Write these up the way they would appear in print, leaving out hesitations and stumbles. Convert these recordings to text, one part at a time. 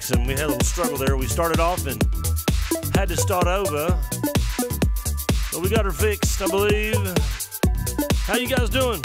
Fix, and we had a little struggle there. We started off and had to start over, but we got her fixed, I believe. How you guys doing?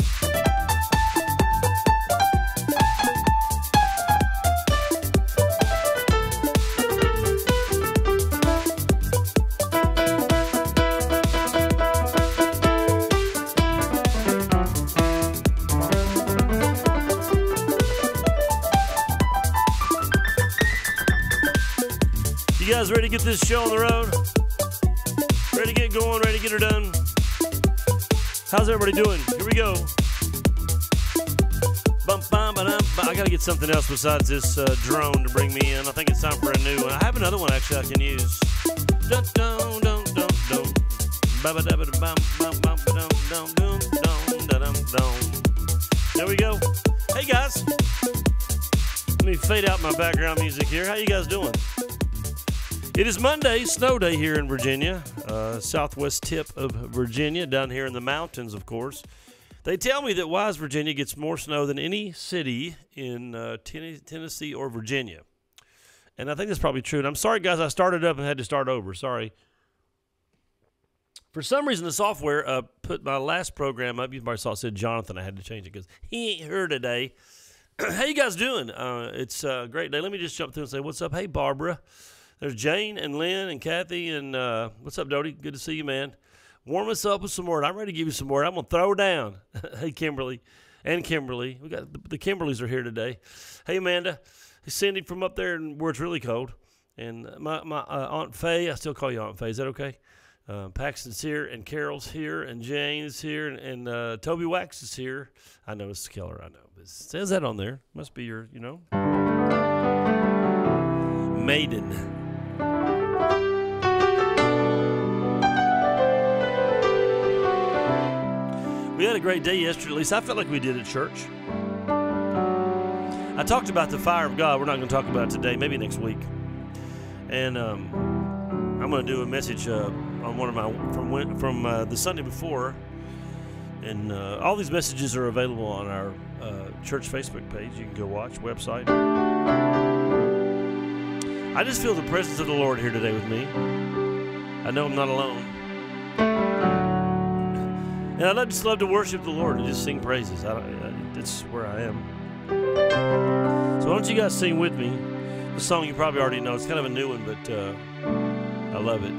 You guys ready to get this show on the road? Ready to get going, ready to get her done? How's everybody doing? Here we go. I gotta get something else besides this drone to bring me in. I think it's time for a new one. I have another one actually I can use. There we go. Hey guys. Let me fade out my background music here. How you guys doing? It is Monday, snow day here in Virginia, southwest tip of Virginia, down here in the mountains, of course. They tell me that Wise, Virginia gets more snow than any city in Tennessee or Virginia. And I think that's probably true. And I'm sorry, guys, I started up and had to start over. Sorry. For some reason, the software put my last program up. You probably saw it said Jonathan. I had to change it because he ain't here today. How you guys doing? It's a great day. Let me just jump through and say, what's up? Hey, Barbara. There's Jane and Lynn and Kathy and what's up, Dodie? Good to see you, man. Warm us up with some word. I'm ready to give you some word. I'm going to throw down. Hey, Kimberly and Kimberly. We got the Kimberlys are here today. Hey, Amanda. Hey, Cindy from up there where it's really cold. And my Aunt Faye. I still call you Aunt Faye. Is that okay? Paxton's here and Carol's here and Jane's here and Toby Wax is here. I know it's Keller. I know. It says that on there. Must be your, maiden. We had a great day yesterday. At least I felt like we did at church. I talked about the fire of God. We're not going to talk about it today. Maybe next week. And I'm going to do a message on one of my from the Sunday before. And all these messages are available on our church Facebook page. You can go watch website. I just feel the presence of the Lord here today with me. I know I'm not alone. And I just love to worship the Lord and just sing praises. That's where I am. So why don't you guys sing with me? The song you probably already know. It's kind of a new one, but I love it.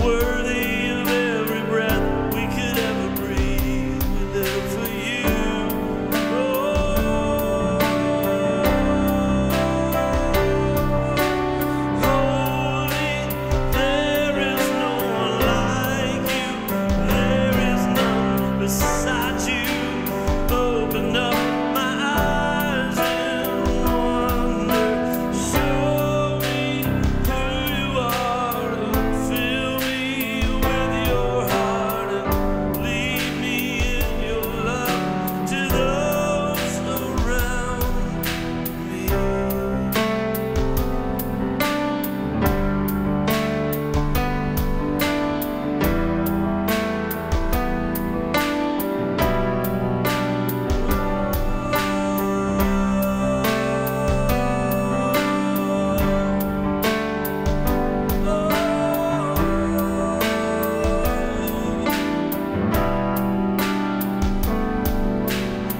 Worthy of every breath we could ever breathe, we live for you. Oh, holy, there is no one like you, there is none beside you. Open up my eyes and wonder, show me who you are, and fill me with your heart, and lead me in your love to those around me.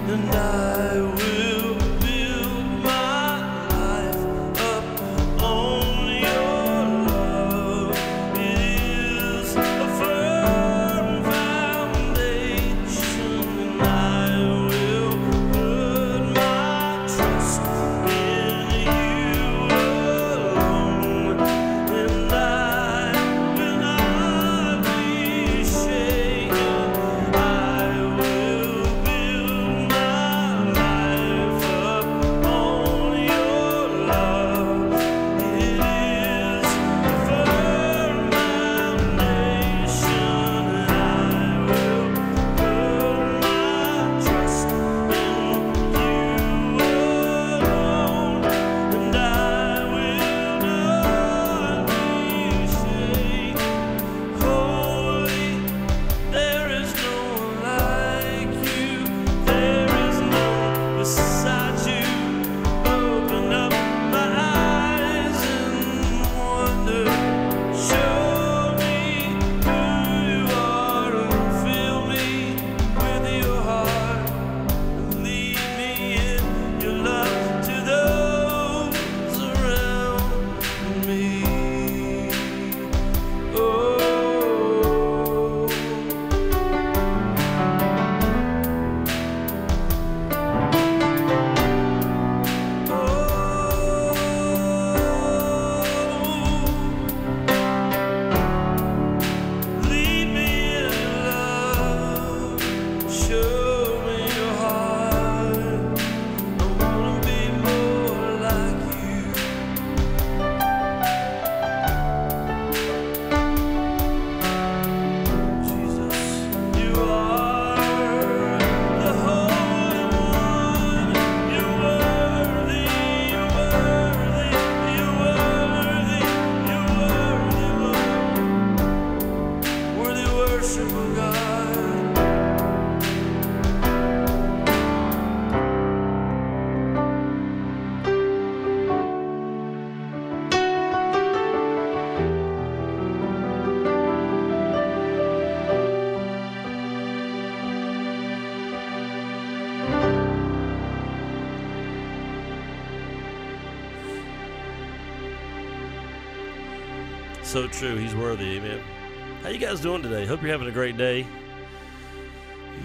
And I will build my life up on your love. It is a firm foundation, and I will put my trust in you alone. And I will not be shaken. I will build my life up on your love. It is a firm foundation, and I will put my trust in you alone. And I will not be shaken. Holy, there is no one like you, there is none beside you. Open up my eyes and wonder, show me who you are, and fill me with your heart, and lead me in your love to those around me. Oh, lead me in your love, show me your heart. I wanna be more like you. Jesus, you are the Holy One. You're worthy, you're worthy, you're worthy, you're worthy, Lord. Worthy worship, oh God. So true. He's worthy. Amen. How you guys doing today? Hope you're having a great day.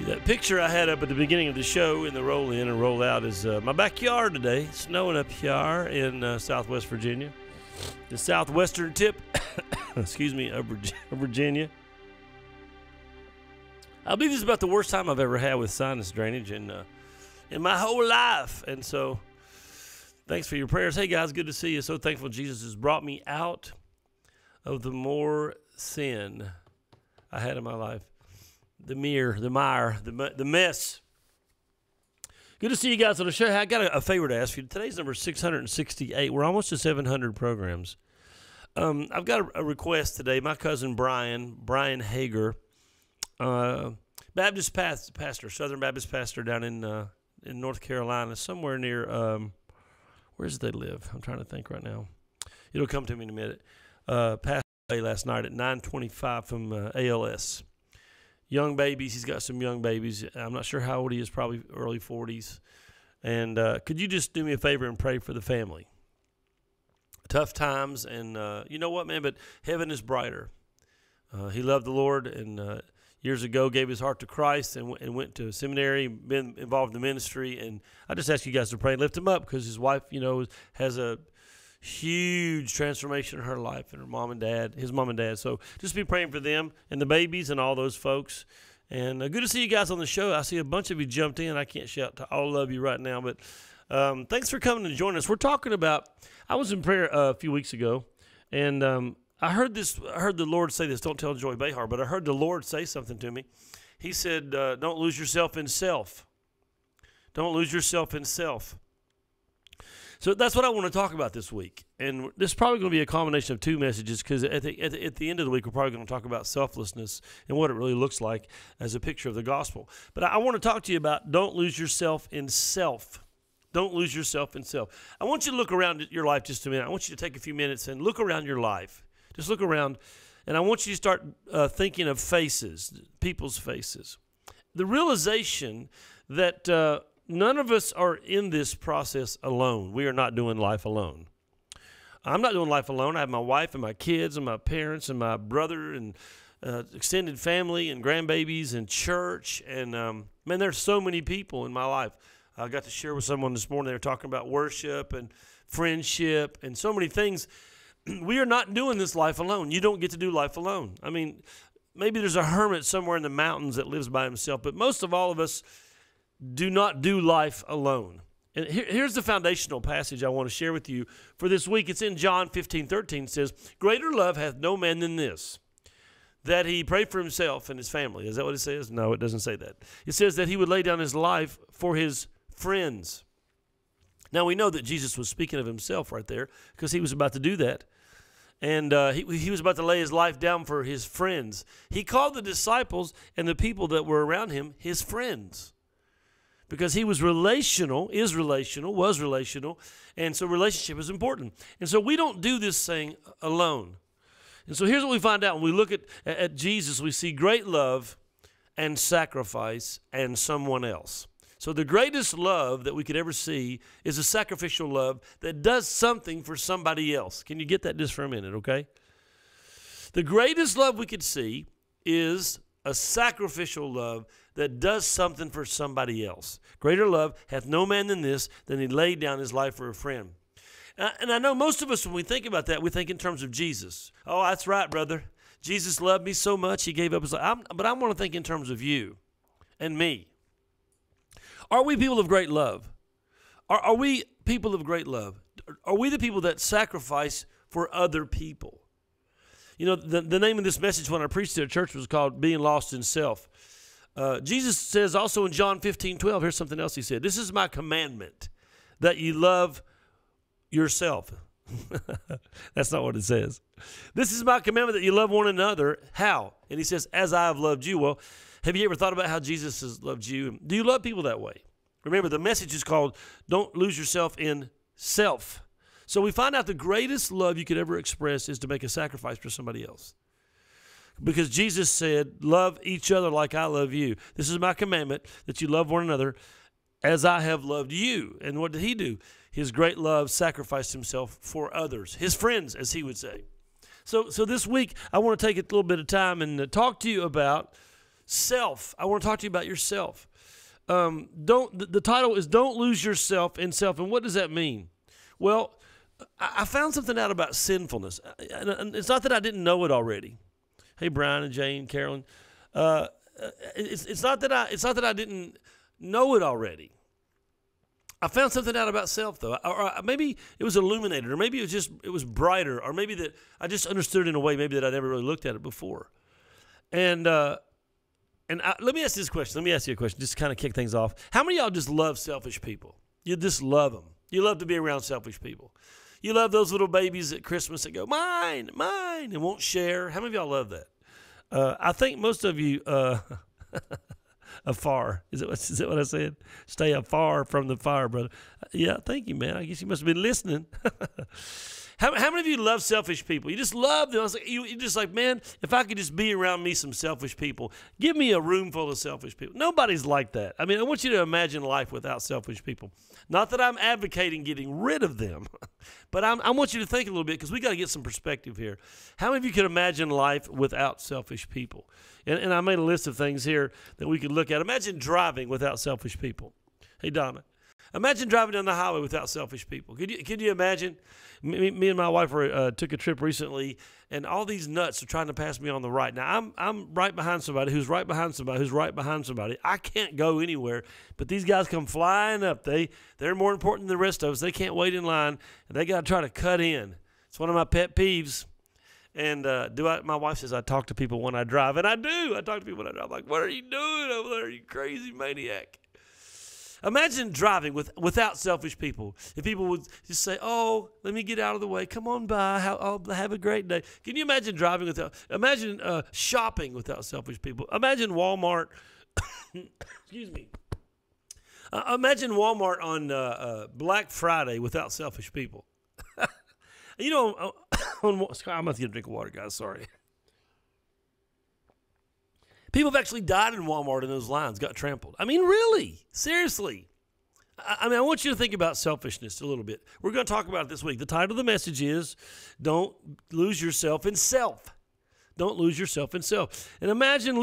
That picture I had up at the beginning of the show in the roll in and roll out is my backyard today. It's snowing up here in Southwest Virginia, the southwestern tip, excuse me, of Virginia. I believe this is about the worst time I've ever had with sinus drainage in my whole life. And so thanks for your prayers. Hey guys, good to see you. So thankful Jesus has brought me out of the more sin I had in my life. The mire, the mess. Good to see you guys on the show. I got a favor to ask you. Today's number 668. We're almost to 700 programs. I've got a request today. My cousin Brian Hager, Baptist pastor, Southern Baptist pastor down in North Carolina, somewhere near, where does they live? I'm trying to think right now. It'll come to me in a minute. Passed away last night at 9:25 from ALS. Young babies. He's got some young babies. I'm not sure how old he is, probably early 40s. And could you just do me a favor and pray for the family? tough times, and you know what, man? But heaven is brighter. He loved the Lord, and years ago gave his heart to Christ, and went to seminary, been involved in ministry. And I just ask you guys to pray and lift him up, because his wife, has a huge transformation in her life, and his mom and dad. So just be praying for them and the babies and all those folks. And good to see you guys on the show. I see a bunch of you jumped in. I can't shout to all of you right now, but thanks for coming and joining us. We're talking about, I was in prayer a few weeks ago, and I heard the Lord say this. Don't tell Joy Behar, but I heard the Lord say something to me. He said, don't lose yourself in self. Don't lose yourself in self. So that's what I want to talk about this week. And this is probably going to be a combination of two messages, because at the end of the week, we're probably going to talk about selflessness and what it really looks like as a picture of the gospel. But I want to talk to you about don't lose yourself in self. Don't lose yourself in self. I want you to look around at your life just a minute. I want you to take a few minutes and look around your life. Just look around, and I want you to start thinking of faces, people's faces. The realization that none of us are in this process alone. We are not doing life alone. I'm not doing life alone. I have my wife and my kids and my parents and my brother and extended family and grandbabies and church. And, man, there's so many people in my life. I got to share with someone this morning. They were talking about worship and friendship and so many things. We are not doing this life alone. You don't get to do life alone. I mean, maybe there's a hermit somewhere in the mountains that lives by himself, but most of all of us do not do life alone. And here's the foundational passage I want to share with you for this week. It's in John 15:13. It says, greater love hath no man than this, that he prayed for himself and his family. Is that what it says? No, it doesn't say that. It says that he would lay down his life for his friends. Now, we know that Jesus was speaking of himself right there, because he was about to do that. And he was about to lay his life down for his friends. He called the disciples and the people that were around him his friends, because he was relational, was relational, and so relationship is important. And so we don't do this thing alone. And so here's what we find out when we look at Jesus. We see great love and sacrifice and someone else. So the greatest love that we could ever see is a sacrificial love that does something for somebody else. Can you get that just for a minute, okay? The greatest love we could see is a sacrificial love that does something for somebody else. Greater love hath no man than this, than he laid down his life for a friend. And I know most of us, when we think about that, we think in terms of Jesus. Oh, that's right, brother. Jesus loved me so much, he gave up his life. But I want to think in terms of you and me. Are we people of great love? Are we people of great love? Are we the people that sacrifice for other people? You know, the name of this message when I preached at church was called Being Lost in Self. Jesus says also in John 15:12, here's something else he said. This is my commandment, that you love yourself. That's not what it says. This is my commandment, that you love one another. How? And he says, as I have loved you. Well, have you ever thought about how Jesus has loved you? Do you love people that way? Remember, the message is called don't lose yourself in self. So we find out the greatest love you could ever express is to make a sacrifice for somebody else. Because Jesus said, love each other like I love you. This is my commandment, that you love one another as I have loved you. And what did he do? His great love sacrificed himself for others, his friends, as he would say. So this week, I want to take a little bit of time and talk to you about self. I want to talk to you about yourself. The title is Don't Lose Yourself in Self. And what does that mean? Well, I found something out about sinfulness. And it's not that I didn't know it already. Hey, Brian and Jane, Carolyn. It's not that I didn't know it already. I found something out about self, though. Or maybe it was illuminated, or maybe it was brighter, or maybe that I just understood it in a way maybe that I never really looked at it before. And let me ask you a question just to kind of kick things off. How many of y'all just love selfish people? You just love them. You love to be around selfish people. You love those little babies at Christmas that go, mine, mine, and won't share. How many of y'all love that? I think most of you, afar. Is that what I said? Stay afar from the fire, brother. Yeah, thank you, man. I guess you must have been listening. How many of you love selfish people? You just love them. You're just like, man, if I could just be around me some selfish people. Give me a room full of selfish people. Nobody's like that. I mean, I want you to imagine life without selfish people. Not that I'm advocating getting rid of them, but I want you to think a little bit because we got to get some perspective here. How many of you could imagine life without selfish people? And I made a list of things here that we could look at. Imagine driving without selfish people. Hey, Donna. Imagine driving down the highway without selfish people. Could you imagine? Me and my wife took a trip recently, and all these nuts are trying to pass me on the right. Now, I'm right behind somebody who's right behind somebody who's right behind somebody. I can't go anywhere, but these guys come flying up. They're more important than the rest of us. They can't wait in line, and they got to try to cut in. It's one of my pet peeves. And my wife says I talk to people when I drive, and I do. I talk to people when I drive. I'm like, what are you doing over there, you crazy maniac? Imagine driving without selfish people. If people would just say, oh, let me get out of the way. Come on by. Have a great day. Can you imagine driving imagine shopping without selfish people. Imagine Walmart. Excuse me. Imagine Walmart on Black Friday without selfish people. You know, I'm going to get a drink of water, guys. Sorry. People have actually died in Walmart in those lines, got trampled. I mean, really? Seriously. I want you to think about selfishness a little bit. We're going to talk about it this week. The title of the message is, Don't Lose Yourself in Self. Don't lose yourself in self. And imagine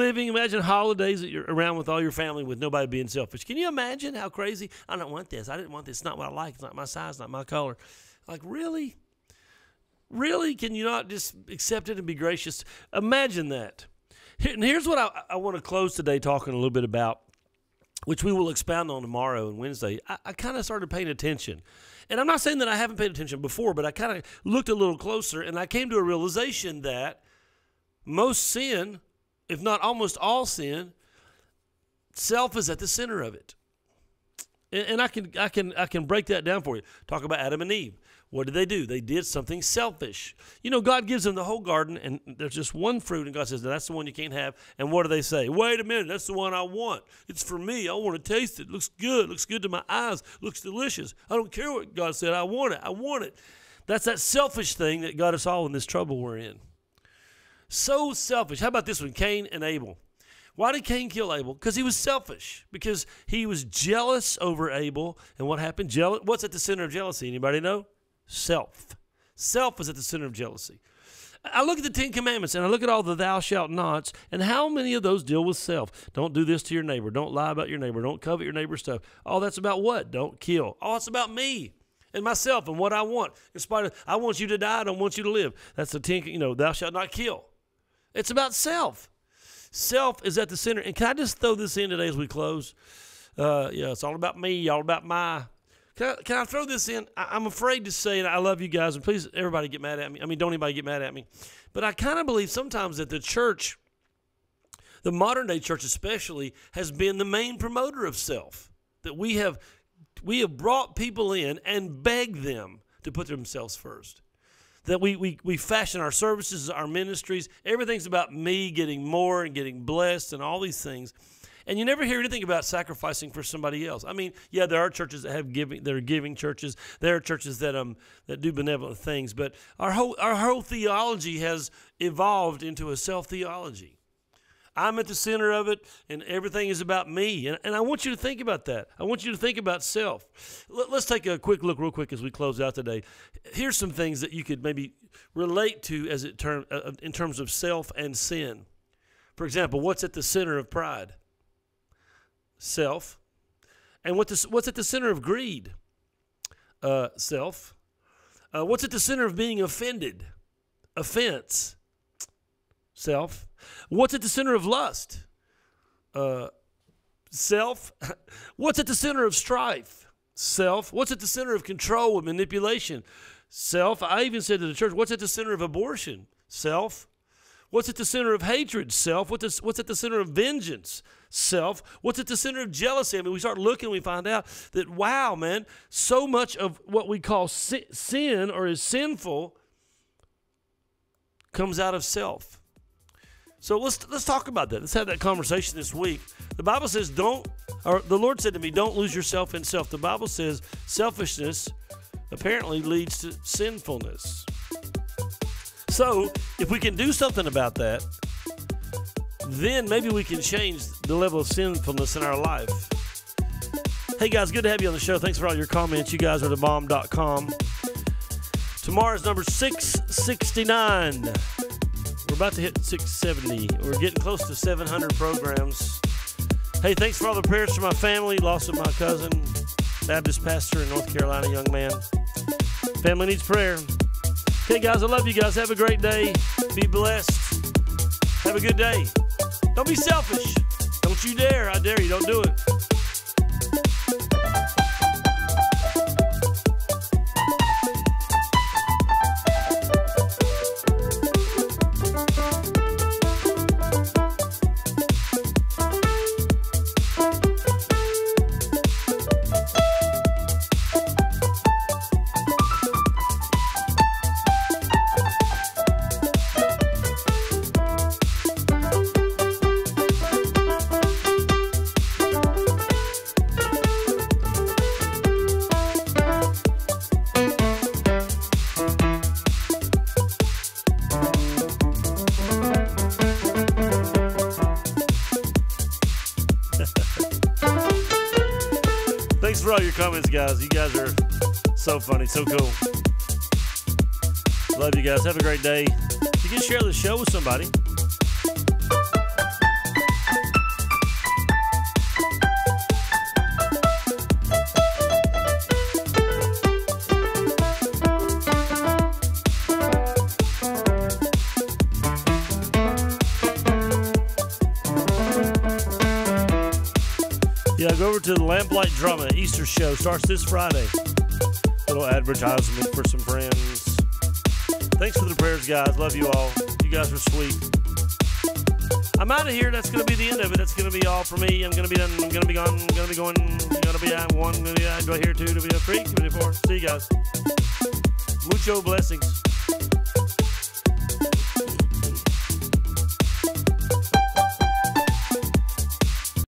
holidays that you're around with all your family with nobody being selfish. Can you imagine how crazy? I don't want this. I didn't want this. It's not what I like. It's not my size, not my color. Like, really? Really? Can you not just accept it and be gracious? Imagine that. And here's what I want to close today talking a little bit about, which we will expound on tomorrow and Wednesday. I kind of started paying attention. And I'm not saying that I haven't paid attention before, but I kind of looked a little closer, and I came to a realization that most sin, if not almost all sin, self is at the center of it. And I can break that down for you. Talk about Adam and Eve. What did they do? They did something selfish. You know, God gives them the whole garden, and there's just one fruit, and God says, that's the one you can't have. And what do they say? Wait a minute, that's the one I want. It's for me. I want to taste it. Looks good. Looks good to my eyes. Looks delicious. I don't care what God said. I want it. I want it. That's that selfish thing that got us all in this trouble we're in. So selfish. How about this one? Cain and Abel. Why did Cain kill Abel? Because he was selfish. Because he was jealous over Abel. And what happened? What's at the center of jealousy? Anybody know? Self. Self is at the center of jealousy. I look at the 10 Commandments and I look at all the thou shalt nots, and how many of those deal with self? Don't do this to your neighbor. Don't lie about your neighbor. Don't covet your neighbor's stuff. Oh, that's about what? Don't kill. Oh, it's about me and myself and what I want. In spite of, I want you to die. I don't want you to live. That's the 10, thou shalt not kill. It's about self. Self is at the center. And can I just throw this in today as we close? It's all about me, all about my... Can I throw this in? I'm afraid to say it. I love you guys, and please, everybody get mad at me. I mean, don't anybody get mad at me. But I kind of believe sometimes that the church, the modern-day church especially, has been the main promoter of self. That we have brought people in and begged them to put themselves first. That we fashion our services, our ministries. Everything's about me getting more and getting blessed and all these things. And you never hear anything about sacrificing for somebody else. I mean, yeah, there are churches that have giving. There are giving churches. There are churches that do benevolent things. But our whole theology has evolved into a self theology. I'm at the center of it, and everything is about me. And I want you to think about that. I want you to think about self. Let's take a quick look real quick as we close out today. Here's some things that you could maybe relate to in terms of self and sin. For example, what's at the center of pride? Self. And what's at the center of greed? Self. What's at the center of being offended? Offense. Self. What's at the center of lust? Self. What's at the center of strife? Self. What's at the center of control and manipulation? Self. I even said to the church, what's at the center of abortion? Self. What's at the center of hatred? Self. What's at the center of vengeance? Self. What's at the center of jealousy? I mean, we start looking, we find out that, wow, man, so much of what we call sin or is sinful comes out of self. So let's talk about that. Let's have that conversation this week. The Bible says the Lord said to me, don't lose yourself in self. The Bible says selfishness apparently leads to sinfulness. So, if we can do something about that, then maybe we can change the level of sinfulness in our life. Hey guys, good to have you on the show. Thanks for all your comments. You guys are the bomb.com. Tomorrow's number 669. We're about to hit 670. We're getting close to 700 programs. Hey, thanks for all the prayers for my family. Loss of my cousin, Baptist pastor in North Carolina, young man. Family needs prayer. Okay, guys, I love you guys. Have a great day. Be blessed. Have a good day. Don't be selfish. Don't you dare. I dare you. Don't do it. Thanks for all your comments, guys. You guys are so funny, so cool. Love you guys. Have a great day. You can share the show with somebody. Yeah, go over to the Lamplight Drama Easter show. Starts this Friday. Little advertisement for some friends. Thanks for the prayers, guys. Love you all. You guys are sweet. I'm out of here. That's going to be the end of it. That's going to be all for me. I'm going to be done. I'm going to be gone. I'm going to be going. I'm going to be out one. Do I hear two to be a freak? 4. See you guys. Mucho blessings.